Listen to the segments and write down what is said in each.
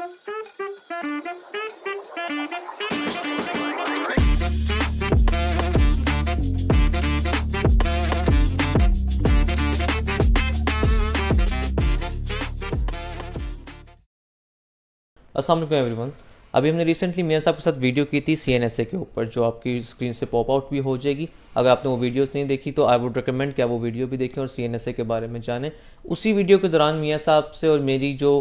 अस्सलाम वालेकुम एवरीवन। अभी हमने रिसेंटली मियां साहब के साथ वीडियो की थी CNSA के ऊपर, जो आपकी स्क्रीन से पॉप आउट भी हो जाएगी। अगर आपने वो वीडियोस नहीं देखी तो आई वुड रिकमेंड कि आप वो वीडियो भी देखें और CNSA के बारे में जानें। उसी वीडियो के दौरान मियां साहब से और मेरी जो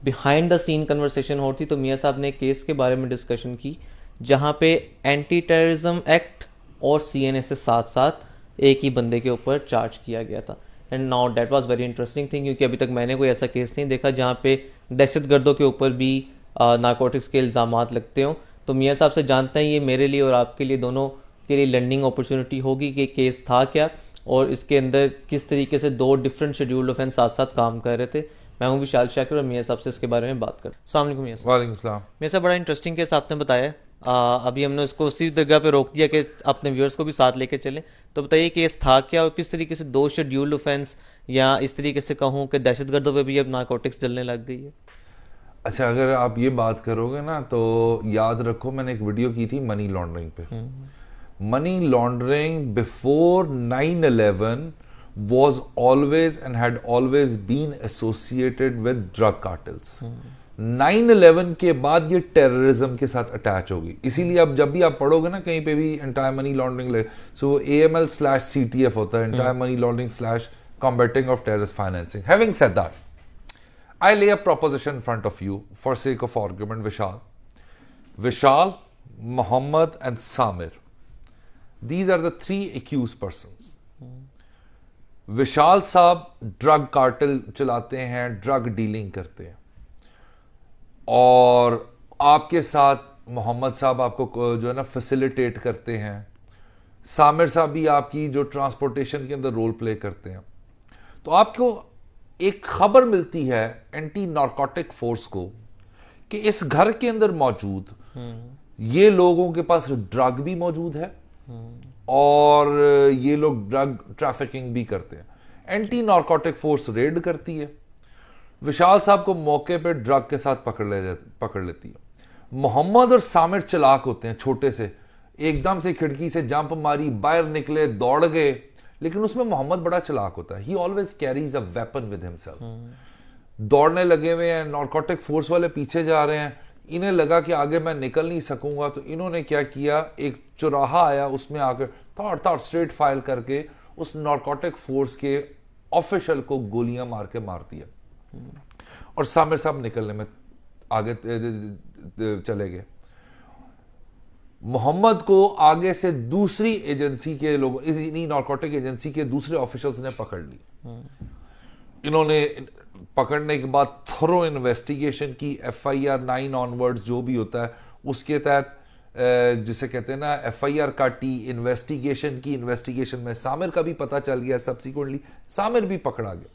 बिहाइंड द सीन कन्वर्सेशन हो रही थी, तो मियां साहब ने एक केस के बारे में डिस्कशन की जहाँ पे एंटी टेररिज्म एक्ट और CNSA साथ साथ एक ही बंदे के ऊपर चार्ज किया गया था। And now that was very interesting thing, क्योंकि अभी तक मैंने कोई ऐसा केस नहीं देखा जहाँ पे दहशतगर्दों के ऊपर भी नारकोटिक्स के इल्ज़ामात लगते हों। तो मियां साहब से जानते हैं ये मेरे लिए और आपके लिए दोनों के लिए लर्निंग अपॉर्चुनिटी होगी कि केस था क्या और इसके अंदर किस तरीके से दो डिफरेंट शेड्यूल्ड ऑफेंस साथ साथ काम कर रहे थे। मैं हूँ विशाल शाकिर और मियां साहब से इसके बारे में बात कर। अस्सलाम वालेकुम मियां साहब। वालेकुम सलाम। मियां साहब, बड़ा इंटरेस्टिंग केस आपने बताया। अभी हमने उसको उसी जगह पे रोक दिया कि अपने व्यूअर्स को भी साथ लेके चलें। तो बताइए केस था क्या और किस तरीके से दो शेड्यूल्ड ऑफेंस, या इस तरीके से कहूँ कि दहशतगर्दों पे भी अब नारकोटिक्स जलने लग गई है। अच्छा, अगर आप ये बात करोगे ना तो याद रखो, मैंने एक वीडियो की थी मनी लॉन्ड्रिंग पे। Money laundering before 9/11 was always and had always been associated with drug cartels. 9/11 के बाद ये टेररिज्म के साथ अटैच होगी। इसीलिए अब जब भी आप पढ़ोगे ना कहीं पे भी एंटायर मनी लॉन्ड्रिंग, सो AML/CTF होता है, entire money laundering / combating of terrorist financing. Having said that, I lay a proposition in front of you for sake of argument. Vishal, Muhammad and Samir. These are the three accused persons. विशाल साहब drug cartel चलाते हैं, drug dealing करते हैं, और आपके साथ मोहम्मद साहब आपको जो है ना फैसिलिटेट करते हैं। सामिर साहब भी आपकी जो ट्रांसपोर्टेशन के अंदर रोल प्ले करते हैं। तो आपको एक खबर मिलती है एंटी नारकोटिक फोर्स को कि इस घर के अंदर मौजूद ये लोगों के पास ड्रग भी मौजूद है और ये लोग ड्रग ट्रैफिकिंग भी करते हैं। एंटी नारकोटिक फोर्स रेड करती है, विशाल साहब को मौके पे ड्रग के साथ पकड़ लेती है। मोहम्मद और सामिर चालाक होते हैं, छोटे से एकदम से खिड़की से जंप मारी, बाहर निकले, दौड़ गए। लेकिन उसमें मोहम्मद बड़ा चालाक होता है, ही always carries a weapon with himself. दौड़ने लगे हुए हैं, नारकोटिक फोर्स वाले पीछे जा रहे हैं, इन्हें लगा कि आगे मैं निकल नहीं सकूंगा, तो इन्होंने क्या किया, एक चौराहा आया, उसमें आकर ताड़ स्ट्रेट फायर करके उस नारकोटिक फोर्स के ऑफिशियल को गोलियां मार दिया और सामिर साहब निकलने में आगे चले गए। मोहम्मद को आगे से दूसरी एजेंसी के लोग, इन्हीं नारकोटिक एजेंसी के दूसरे ऑफिशियल्स ने पकड़ ली। इन्होंने पकड़ने के बाद थोरो इन्वेस्टिगेशन की, FIR 9 ऑनवर्ड्स जो भी होता है उसके तहत, जिसे कहते हैं ना FIR काटी, इन्वेस्टिगेशन की। इन्वेस्टिगेशन में सामिर का भी पता चल गया, सब्सिक्वेंटली सामिर भी पकड़ा गया।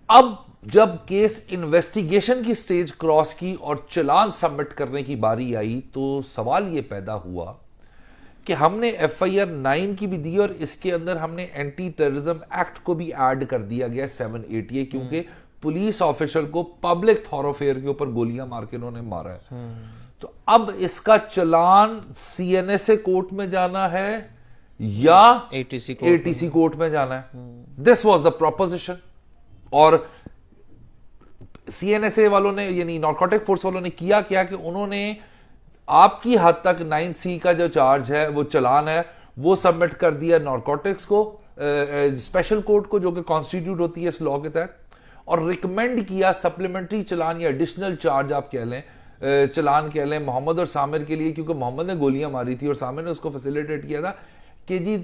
अब जब केस इन्वेस्टिगेशन की स्टेज क्रॉस की और चालान सबमिट करने की बारी आई, तो सवाल यह पैदा हुआ कि हमने FIR 9 की भी दी और इसके अंदर हमने एंटी टेररिज्म एक्ट को भी ऐड कर दिया गया 780, क्योंकि पुलिस ऑफिशियल को पब्लिक थॉरोफेयर के ऊपर गोलियां मार के उन्होंने मारा है। तो अब इसका चालान CNSA कोर्ट में जाना है या ATC कोर्ट में जाना है। This was the proposition. और CNSA वालों ने, यानी नारकोटिक फोर्स वालों ने किया क्या कि उन्होंने आपकी हद तक 9C का जो चार्ज है, वो चालान है, वो सबमिट कर दिया नारकोटिक्स को, स्पेशल कोर्ट को, जो कि कॉन्स्टिट्यूट होती है इस लॉ के तहत, और रिकमेंड किया सप्लीमेंट्री चालान या एडिशनल चार्ज आप कह लें, चालान कह लें, मोहम्मद और सामिर के लिए, क्योंकि मोहम्मद ने गोलियां मारी थी और सामिर ने उसको फैसिलिटेट किया था कि जी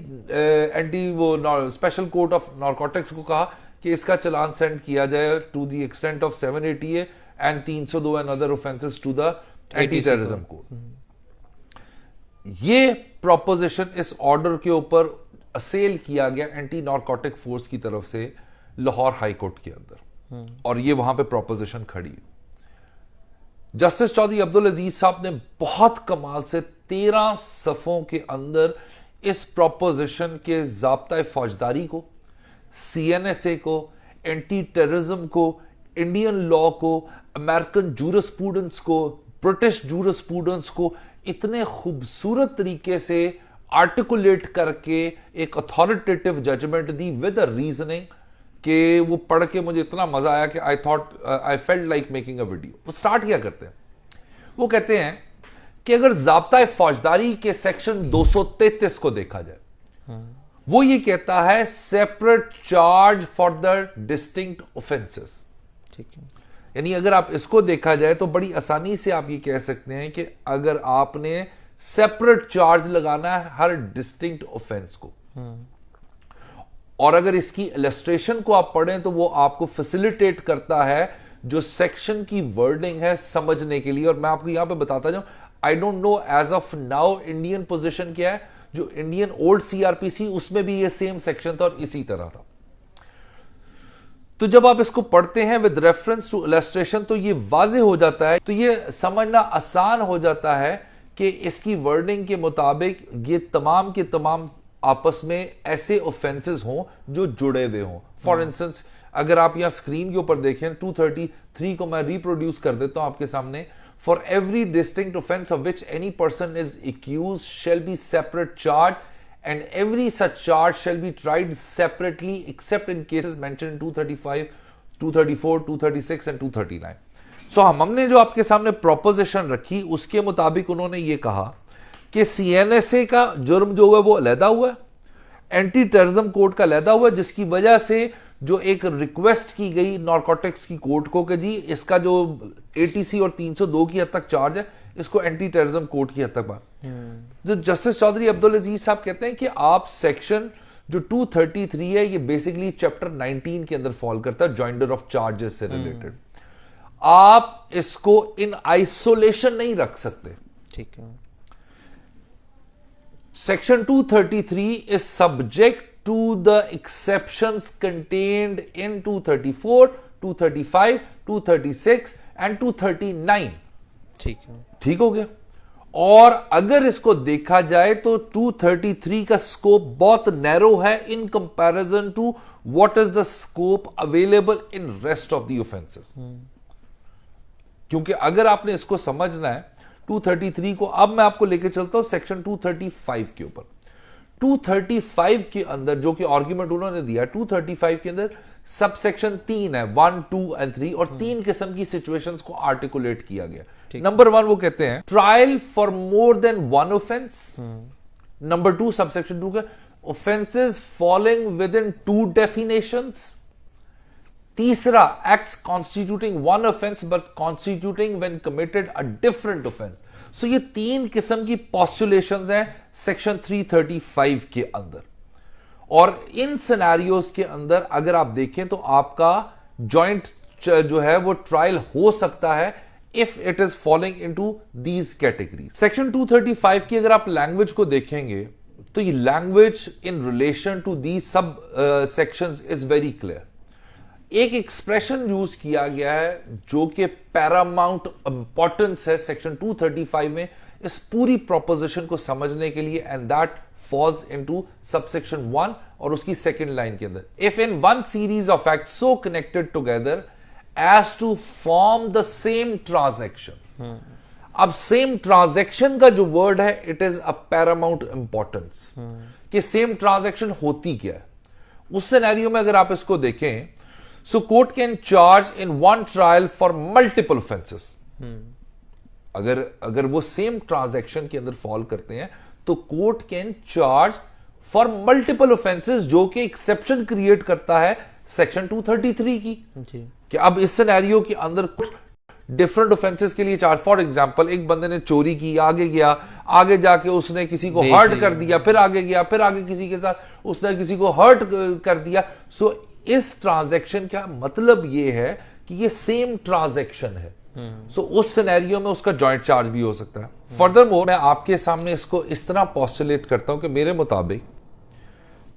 स्पेशल कोर्ट ऑफ नारकोटिक्स को कहा कि इसका चालान सेंड किया जाए to the extent of 780A and 302 and other offences to the anti terrorism code. ये प्रोपोजिशन इस ऑर्डर के ऊपर असेल किया गया एंटी नारकोटिक फोर्स की तरफ से लाहौर हाई कोर्ट के अंदर, और ये वहां पे प्रोपोजिशन खड़ी। जस्टिस चौधरी अब्दुल अजीज साहब ने बहुत कमाल से 13 सफ़ों के अंदर इस प्रोपोजिशन के ज़ाब्ता फौजदारी को, CNSA को, एंटी टेररिज्म को, इंडियन लॉ को, अमेरिकन जूरिस्प्रूडेंस को, ब्रिटिश जूरिस्प्रूडेंस को इतने खूबसूरत तरीके से आर्टिकुलेट करके एक अथॉरिटेटिव जजमेंट दी विद अ रीजनिंग कि वो पढ़ के मुझे इतना मजा आया कि I felt like making a video. वो स्टार्ट क्या करते हैं, वो कहते हैं कि अगर ज़ाब्ता फौजदारी के सेक्शन 233 को देखा जाए, वो ये कहता है separate charge for the distinct offences. ठीक है। यानी अगर आप इसको देखा जाए तो बड़ी आसानी से आप ये कह सकते हैं कि अगर आपने सेपरेट चार्ज लगाना है हर डिस्टिंक्ट ऑफेंस को, और अगर इसकी इलस्ट्रेशन को आप पढ़ें तो वो आपको फैसिलिटेट करता है जो सेक्शन की वर्डिंग है समझने के लिए। और मैं आपको यहां पे बताता जाऊं, I don't know as of now Indian position क्या है, जो इंडियन ओल्ड सीआरपीसी उसमें भी ये सेम सेक्शन था और इसी तरह था। तो जब आप इसको पढ़ते हैं विद रेफरेंस टू इलस्ट्रेशन तो ये वाजे हो जाता है, तो ये समझना आसान हो जाता है कि इसकी वर्डिंग के मुताबिक ये तमाम के तमाम आपस में ऐसे ऑफेंसेस हों जो जुड़े हुए हों। फॉर इंस्टेंस अगर आप यहां स्क्रीन के ऊपर देखें 233 को मैं रिप्रोड्यूस कर देता हूं आपके सामने। For every distinct offence of which any person is accused shall be separate charge and every such charge shall be tried separately except in cases mentioned in 235, 234, 236 and 239. So हमने जो आपके सामने प्रोपोजिशन रखी उसके मुताबिक उन्होंने ये कहा कि सीएनएसए का जुर्म जो है वो अलहदा हुआ है, एंटी टेररिज्म कोड का अलहदा हुआ है, जिसकी वजह से जो एक रिक्वेस्ट की गई नारकोटिक्स की कोर्ट को कि जी इसका जो एटीसी और 302 की हद तक चार्ज है इसको एंटी टेररिज्म कोड की हद तक बात। जो जस्टिस चौधरी अब्दुल अजीज साहब कहते हैं कि आप सेक्शन जो 233 है ये बेसिकली चैप्टर 19 के अंदर फॉल करता है, जॉइंडर ऑफ चार्जेस से रिलेटेड। आप इसको इन आइसोलेशन नहीं रख सकते। ठीक है। Section 233 is subject to the exceptions contained in 234, 235, 236 and 239। ठीक है। ठीक हो गया। और अगर इसको देखा जाए तो 233 का स्कोप बहुत नैरो है in comparison to what is the scope available in rest of the offences. क्योंकि अगर आपने इसको समझना है 233 को, अब मैं आपको लेके चलता हूं सेक्शन 235 के ऊपर। 235 के अंदर जो कि आर्ग्यूमेंट उन्होंने दिया, 235 के अंदर सब सेक्शन 3 है, 1, 2 एंड 3, और 3 किस्म की सिचुएशंस को आर्टिकुलेट किया गया। नंबर 1 वो कहते हैं trial for more than one offence. Number 2 subsection 2 के offences falling within 2 definitions. तीसरा acts constituting one offence but constituting when committed a different offence. So ये 3 किस्म की पॉस्टुलेशंस हैं सेक्शन 335 के अंदर। और इन सिनेरियोस के अंदर अगर आप देखें तो आपका जॉइंट जो है वो ट्रायल हो सकता है if it is following into these categories. Section 235 की अगर आप लैंग्वेज को देखेंगे तो ये language in relation to these subsections is very clear. एक एक्सप्रेशन यूज किया गया है जो कि पैरामाउंट इंपॉर्टेंस है सेक्शन 235 में इस पूरी प्रोपोजिशन को समझने के लिए, and that falls into subsection 1 और उसकी सेकंड लाइन के अंदर, if in one series of acts so connected together as to form the same transaction। अब सेम ट्रांजैक्शन का जो वर्ड है it is a Paramount importance कि सेम ट्रांजैक्शन होती क्या है। उस सिनेरियो में अगर आप इसको देखें, so court can charge in one trial for multiple offences. अगर वो सेम ट्रांजैक्शन के अंदर फॉल करते हैं तो court can charge for multiple offences, जो कि एक्सेप्शन क्रिएट करता है सेक्शन 233 की जी। कि अब इस सिनेरियो के अंदर कुछ डिफरेंट ऑफेंसेस के लिए चार्ज। फॉर एग्जांपल एक बंदे ने चोरी की, आगे गया, आगे जाके उसने किसी को हर्ट कर दिया, फिर आगे गया, फिर आगे किसी के साथ उसने किसी को हर्ट कर दिया। सो इस ट्रांजैक्शन का मतलब ये है कि ये सेम ट्रांजैक्शन है। सो उस सिनेरियो में उसका जॉइंट चार्ज भी हो सकता है। फर्दरमोर मैं आपके सामने इसको इस तरह पोस्टुलेट करता हूं कि मेरे मुताबिक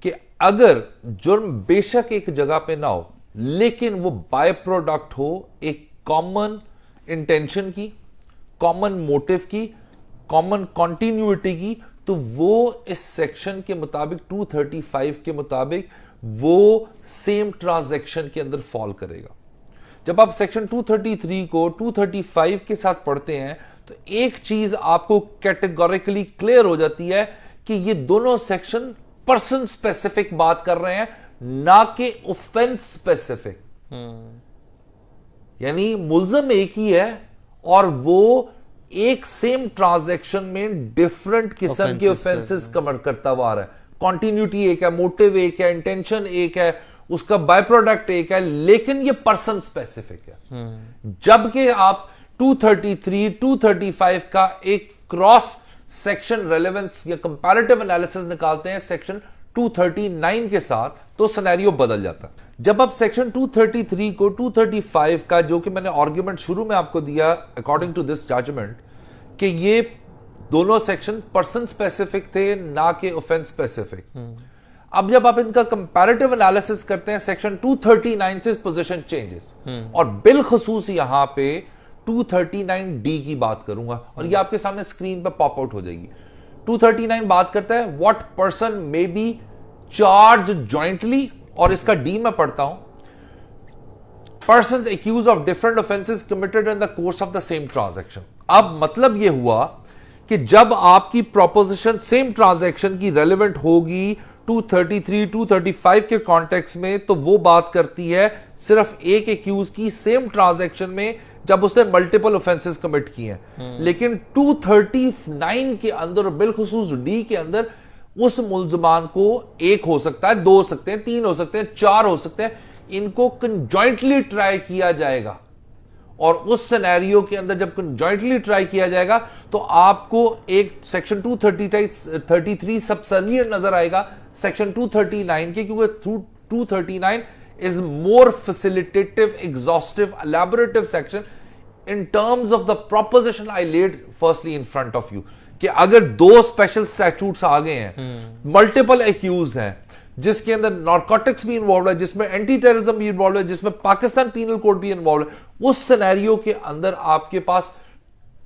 कि अगर जुर्म बेशक एक जगह पे ना हो लेकिन वो बाय प्रोडक्ट हो एक कॉमन इंटेंशन की, कॉमन मोटिव की, कॉमन कॉन्टिन्यूटी की, तो वो इस सेक्शन के मुताबिक 235 के मुताबिक वो सेम ट्रांजैक्शन के अंदर फॉल करेगा। जब आप सेक्शन 233 को 235 के साथ पढ़ते हैं तो एक चीज आपको कैटेगोरिकली क्लियर हो जाती है कि ये दोनों सेक्शन पर्सन स्पेसिफिक बात कर रहे हैं, ना कि ऑफेंस स्पेसिफिक। यानी मुलजम एक ही है और वो एक सेम ट्रांजैक्शन में डिफरेंट किस्म के ऑफेंसेस कमिट करता हुआ आ रहा है। कॉन्टिन्यूटी एक है, मोटिव एक है, इंटेंशन एक है, उसका बाय प्रोडक्ट एक है, लेकिन ये पर्सन स्पेसिफिक है। जबकि आप 233, 235 का एक क्रॉस सेक्शन रेलेवेंस या कंपैरेटिव एनालिसिस निकालते हैं सेक्शन 239 के साथ, तो सिनेरियो बदल जाता है। जब आप सेक्शन 233 को 235 का, जो कि मैंने आर्गुमेंट शुरू में आपको दिया अकॉर्डिंग टू दिस जजमेंट, कि ये दोनों सेक्शन पर्सन स्पेसिफिक थे ना कि ऑफेंस स्पेसिफिक। अब जब आप इनका कंपैरेटिव एनालिसिस करते हैं सेक्शन 239 से पोजीशन चेंजेस, और बिलखसूस यहां पे 239D की बात करूंगा और ये आपके सामने स्क्रीन पे पॉप आउट हो जाएगी। 239 बात करता है what person may be charge jointly, और इसका डी में पढ़ता हूं, person accuse of different offences committed in the course of the same transaction. अब मतलब यह हुआ कि जब आपकी प्रोपोजिशन सेम ट्रांजैक्शन की रेलेवेंट होगी 233, 235 के कॉन्टेक्स्ट में, तो वो बात करती है सिर्फ एक एक्यूज की सेम ट्रांजैक्शन में जब उसने मल्टीपल ऑफेंसेस कमिट किए हैं। लेकिन 239 के अंदर और बिलखुसूस डी के अंदर उस मुल्जमान को एक हो सकता है, दो हो सकते हैं, तीन हो सकते हैं, चार हो सकते हैं, इनको कंजॉइंटली ट्राई किया जाएगा। और उस सिनेरियो के अंदर जब कंजॉइंटली ट्राई किया जाएगा तो आपको एक सेक्शन 233 सबसर्विएंट नजर आएगा सेक्शन 239 के, क्योंकि 239 is more facilitative, exhaustive, elaborative section in terms of the proposition I laid firstly in front of you, कि अगर दो स्पेशल स्टैट्यूट्स आ गए हैं, मल्टीपल एक्यूज हैं, जिसके अंदर नारकोटिक्स भी इन्वॉल्व है, जिसमें एंटी टेररिज्म भी इन्वॉल्व है, जिसमें पाकिस्तान पीनल कोड भी इन्वॉल्व है, उस सिनेरियो के अंदर आपके पास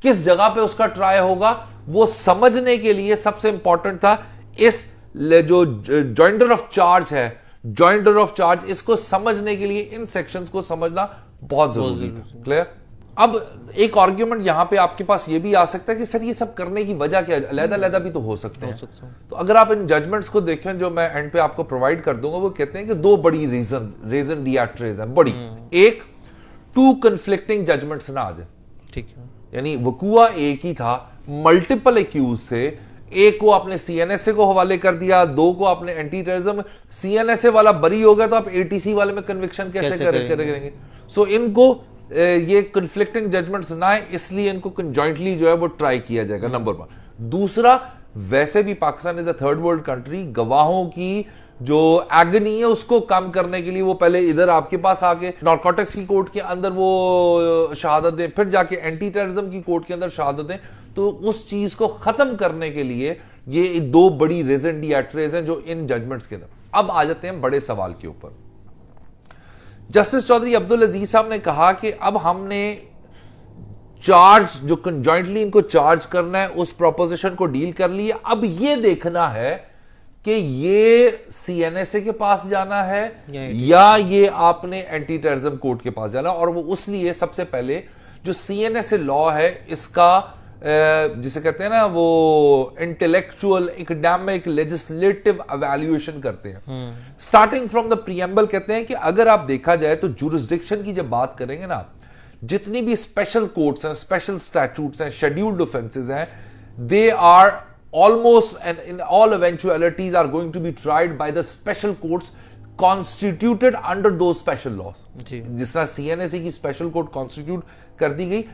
किस जगह पे उसका ट्राई होगा, वो समझने के लिए सबसे इंपॉर्टेंट था इस जो जॉइंडर ऑफ चार्ज है, जॉइंडर ऑफ चार्ज, इसको समझने के लिए इन सेक्शंस को समझना बहुत जरूरी था। क्लियर? अब एक आर्ग्यूमेंट यहां पे आपके पास ये भी आ सकता है कि सर ये सब करने की वजह क्या है, अलग-अलग भी तो हो सकते हैं। तो अगर आप इन जजमेंट्स को देखें जो मैं एंड पे आपको प्रोवाइड कर दूंगा, वो कहते हैं कि दो बड़ी रीजन डिएक्ट्रेज है बड़ी। एक, टू कन्फ्लिक्टिंग जजमेंट्स ना आ जाए, ठीक है, यानी वकुआ एक ही था, मल्टीपल एक्यूज थे, एक को आपने सीएनएसए को हवाले कर दिया, दो को आपने एंटी टेररिज्म, सीएनएसए वाला बरी हो गया तो आप एटीसी वाले में कन्विक्शन कैसे करेंगे? सो इनको ये कन्फ्लिक्टिंग जजमेंट्स ना है, इसलिए इनको कंजॉइंटली जो है वो ट्राई किया जाएगा, नंबर 1। दूसरा, वैसे भी Pakistan is a third world country, गवाहों की जो एगनी है उसको कम करने के लिए वो पहले इधर आपके पास आके नारकोटिक्स की कोर्ट के अंदर वो शहादत दें, फिर जाके एंटी टेररिज्म की कोर्ट के अंदर शहादत दें। तो उस चीज को खत्म करने के लिए ये दो बड़ी रीजन डिएक्ट्रेज हैं जो इन जजमेंट्स के अंदर। अब आ जाते हैं बड़े सवाल के ऊपर। जस्टिस चौधरी अब्दुल अजीज साहब ने कहा कि अब हमने चार्ज जो कंजॉइंटली इनको चार्ज करना है उस प्रोपोजिशन को डील कर लिया, अब ये देखना है कि ये सीएनएसए के पास जाना है या ये आपने एंटी टेररिज्म कोर्ट के पास जाना। और वो उसलिए सबसे पहले जो सीएनएसए लॉ है इसका जिसे कहते हैं ना वो इंटेलेक्चुअल एकेडमिक लेजिस्लेटिव एवेल्युएशन करते हैं। स्टार्टिंग फ्रॉम द प्रीएम्बल कहते हैं कि अगर आप देखा जाए तो जुरिस्डिक्शन की जब बात करेंगे ना, जितनी भी स्पेशल कोर्ट्स हैं, स्पेशल स्टैट्यूट्स हैं, शेड्यूल्ड ऑफेंसेस हैं, they are almost and in all eventualities are going to be tried by the special courts constituted under those special laws। जिस तरह सीएनएसए की स्पेशल कोर्ट कॉन्स्टिट्यूट कर दी गई,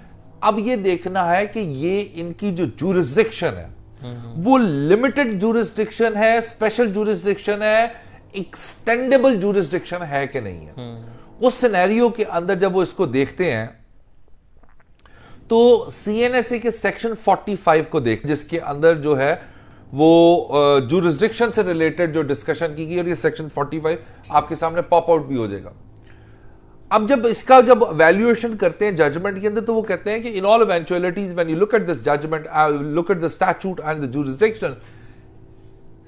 अब ये देखना है कि ये इनकी जो जुरिस्डिक्शन है वो लिमिटेड जुरिस्डिक्शन है, स्पेशल जुरिस्डिक्शन है, एक्सटेंडेबल जुरिस्डिक्शन है कि नहीं है। उस सिनेरियो के अंदर जब वो इसको देखते हैं तो सीएनएसए के सेक्शन 45 को देख, जिसके अंदर जो है वो जुरिस्डिक्शन से रिलेटेड जो डिस्कशन की गई, और ये सेक्शन 45 आपके सामने पॉप आउट भी हो जाएगा। अब जब इसका जब वैल्यूएशन करते हैं जजमेंट के अंदर, तो वो कहते हैं कि in all eventualities when you look at this judgment, look at the statute and the jurisdiction,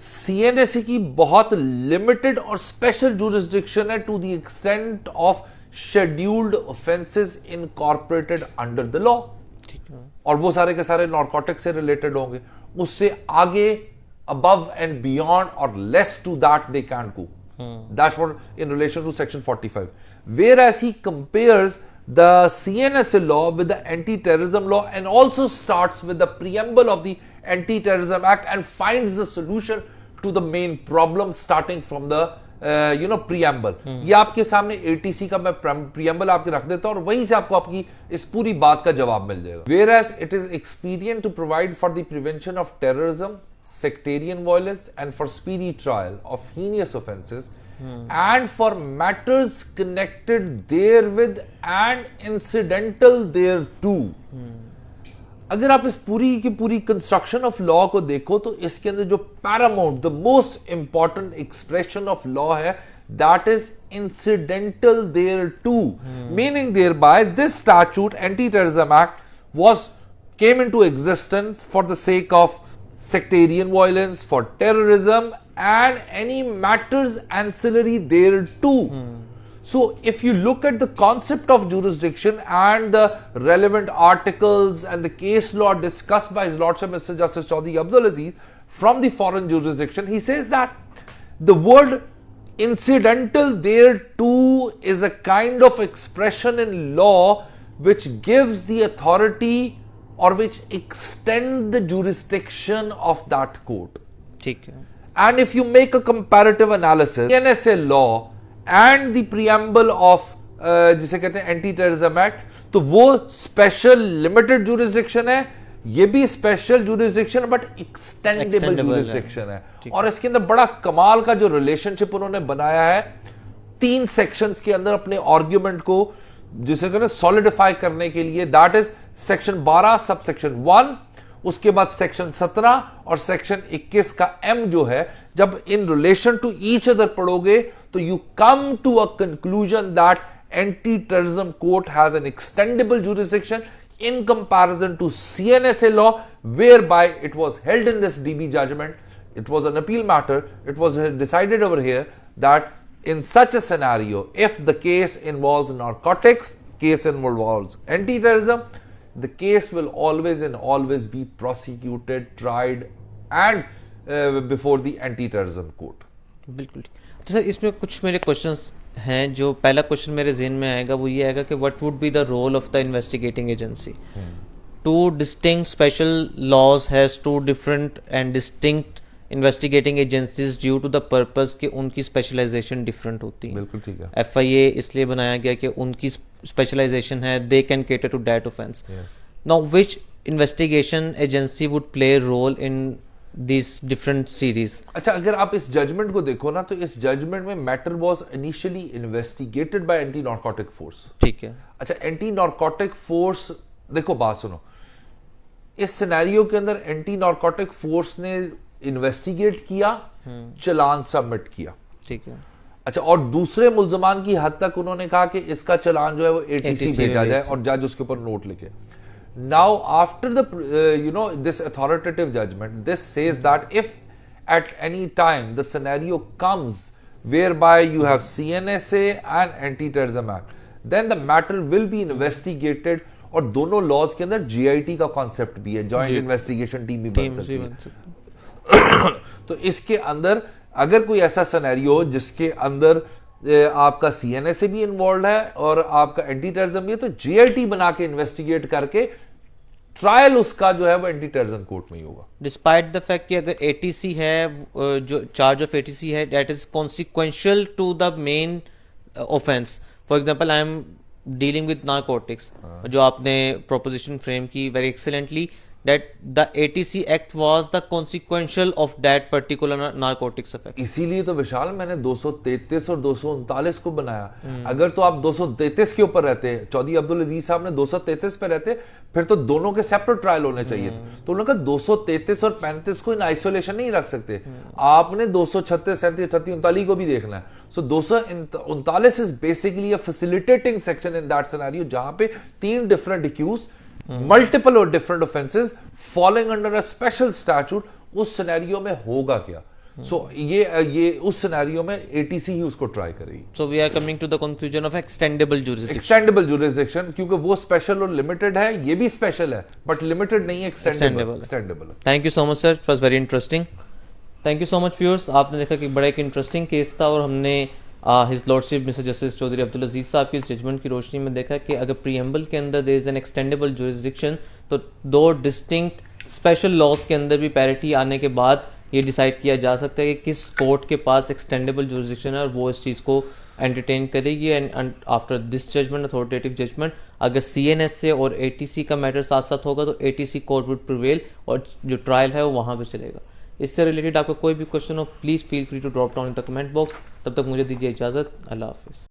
CNSA की बहुत लिमिटेड और स्पेशल जुरिस्डिक्शन है to the extent of scheduled offences incorporated under the law, ठीक है। और वो सारे के सारे नारकोटिक्स से रिलेटेड होंगे। उससे आगे above and beyond or less to that they can't go. That's what in relation to section 45. Whereas he compares the CNSA law with the anti-terrorism law and also starts with the preamble of the Anti-Terrorism Act and finds the solution to the main problem starting from the preamble. ये आपके सामने ATC का मैं preamble आपके रख देता हूं और वहीं से आपको आपकी इस पूरी बात का जवाब मिल जाएगा. Whereas it is expedient to provide for the prevention of terrorism, sectarian violence and for speedy trial of heinous offences and for matters connected therewith and incidental thereto. अगर आप इस पूरी की पूरी कंस्ट्रक्शन ऑफ लॉ को देखो तो इसके अंदर जो paramount the most important expression of law है that is incidental thereto, meaning thereby this statute anti-terrorism act came into existence for the sake of sectarian violence, for terrorism and any matters ancillary thereto. So if you look at the concept of jurisdiction and the relevant articles and the case law discussed by His Lordship Mr. Justice Chaudhry Abdul Aziz from the foreign jurisdiction, he says that the word incidental thereto is a kind of expression in law which gives the authority or which extend the jurisdiction of that court. ठीक है. And if you make a comparative analysis, NSA law and the preamble of जिसे कहते हैं anti terrorism act, तो वो special limited jurisdiction है, ये भी special jurisdiction but extendable jurisdiction है. और इसके अंदर बड़ा कमाल का जो रिलेशनशिप उन्होंने बनाया है 3 सेक्शंस के अंदर अपने आर्ग्यूमेंट को जिसे कहते हैं सॉलिडिफाई करने के लिए, that is section 12 sub section 1, उसके बाद सेक्शन 17 और सेक्शन 21 का M जो है, जब in relation to each other पढ़ोगे तो you come to a conclusion that anti terrorism court has an extendable jurisdiction in comparison to CNSA law, whereby it was held in this DB judgment, it was an appeal matter, it was decided over here that in such a scenario, if the case involves narcotics, case involves anti-terrorism, the case will always and always be prosecuted, tried and before the anti-terrorism court. बिल्कुल. अच्छा sir, इसमें कुछ मेरे questions हैं. जो पहला question मेरे जहन में आएगा वो ये आएगा कि what would be the role of the investigating agency. Two distinct special laws has two different and distinct investigating agencies due to the purpose कि उनकी स्पेशलाइजेशन डिफरेंट होती है. बिल्कुल ठीक है. FIA इसलिए बनाया गया कि उनकी स्पेशलाइजेशन है, they can cater to that offence. Now which investigation agency would play role in these different series. अच्छा, अगर आप इस जजमेंट को देखो ना तो इस जजमेंट में matter was initially investigated by anti narcotic force. ठीक है. अच्छा, एंटी नार्कोटिक फोर्स, देखो बात सुनो, इस सिनेरियो के अंदर एंटी नार्कोटिक फोर्स ने इन्वेस्टिगेट किया, चालान सबमिट किया. ठीक है. अच्छा, और दूसरे मुल्जमान की हद तक उन्होंने कहा कि इसका चालान जो है वो ATC भेजा जाए और जज उसके ऊपर नोट लिखे. Now, after the this authoritative judgment, this says that if at any time the scenario comes whereby you have CNSA and Anti-Terrorism Act, then the matter will be investigated. और दोनों laws के अंदर GIT का concept भी है, joint investigation team भी बन सकती है. तो इसके अंदर अगर कोई ऐसा सिनेरियो हो जिसके अंदर आपका CNSA भी इन्वॉल्व है और आपका एंटी टेररिज्म भी है, तो GIT बना के इन्वेस्टिगेट करके ट्रायल उसका जो है वो एंटी टेररिज्म कोर्ट में ही होगा. डिस्पाइट द फैक्ट कि अगर ATC है, जो चार्ज ऑफ ATC है, that is consequential to the main offence. For example, I am dealing with narcotics, जो आपने प्रोपोजिशन फ्रेम की very excellently, that the ATC Act was the consequential of that particular narcotics effect. इसीलिए तो विशाल मैंने 233 और 239 को बनाया. अगर तो आप 233 के ऊपर रहते, चौधरी अब्दुल अजीज साहब ने 233 पे रहते, फिर तो दोनों के सेपरेट ट्रायल होने चाहिए थे. तो उन्होंने कहा 233 और 35 को इन आइसोलेशन नहीं रख सकते, आपने 236, 37, 38, 39 को भी देखना है. So 239 is basically a facilitating section in that scenario, जहां पे 3 different accuse, multiple or different offenses falling under a special statute. उस सिनेरियो में होगा क्या? सो ये उस सिनेरियो में एटीसी ही उसको ट्राई करेगी। So we are coming to the conclusion of extendable jurisdiction. Extendable jurisdiction, क्योंकि वो स्पेशल और लिमिटेड है, ये भी स्पेशल है बट लिमिटेड नहीं है, Extendable. एक्सटेंडेबल है। Thank you so much sir, it was very interesting. Thank you so much viewers, आपने देखा कि बड़ा एक इंटरेस्टिंग केस था और हमने his lordship Mr justice Chaudhary Abdul Aziz sahab की इस जजमेंट की रोशनी में देखा कि अगर प्रीएम्बल के अंदर there is an extendable jurisdiction तो दो डिस्टिंक्ट स्पेशल लॉज के अंदर भी पैरिटी आने के बाद ये डिसाइड किया जा सकता है कि किस कोर्ट के पास एक्सटेंडेबल जुरिस्डिक्शन है और वो इस चीज़ को एंटरटेन करेगी। And after this judgment, authoritative judgment, अगर सीएनएसए और एटीसी का मैटर साथ साथ होगा तो एटीसी कोर्ट वुड प्रिवेल और जो ट्रायल है वो वहाँ पे चलेगा। इससे रिलेटेड आपका कोई भी क्वेश्चन हो please feel free to drop down in the comment box. तब तक मुझे दीजिए इजाज़त, अल्लाह हाफिज़।